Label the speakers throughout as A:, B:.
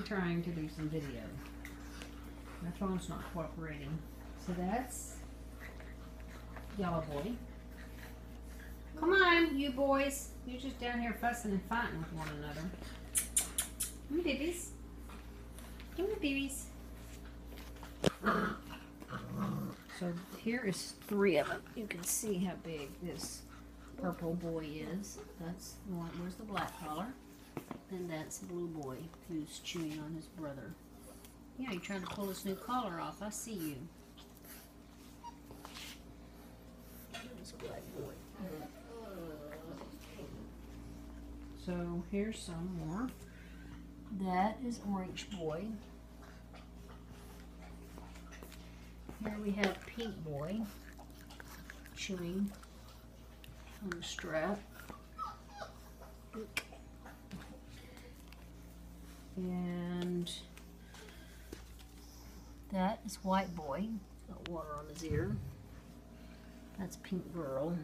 A: trying to do some video. My phone's not cooperating. So that's Yellow Boy. Come on, you boys. You're just down here fussing and fighting with one another. Come on, babies. Come on, babies. So here is 3 of them. You can see how big this purple boy is. That's the one. Where's the black collar? And that's Blue Boy who's chewing on his brother. Yeah, you're trying to pull this new collar off. I see you. There's Black Boy. So here's some more. That is Orange Boy. Here we have Pink Boy chewing on the strap. And that is White Boy. Got water on his ear. That's Pink Girl.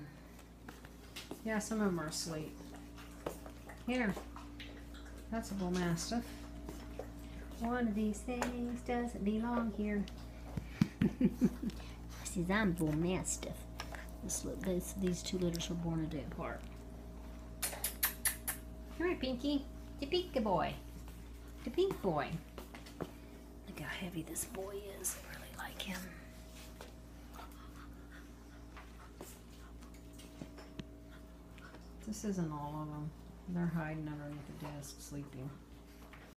A: Yeah, some of them are asleep. Here. That's a Bull Mastiff. One of these things doesn't belong here. Says I'm Bull Mastiff. These 2 litters were born a day apart. Come here, Pinky. The pink boy. The pink boy. Look how heavy this boy is. I really like him. This isn't all of them. They're hiding underneath the desk sleeping.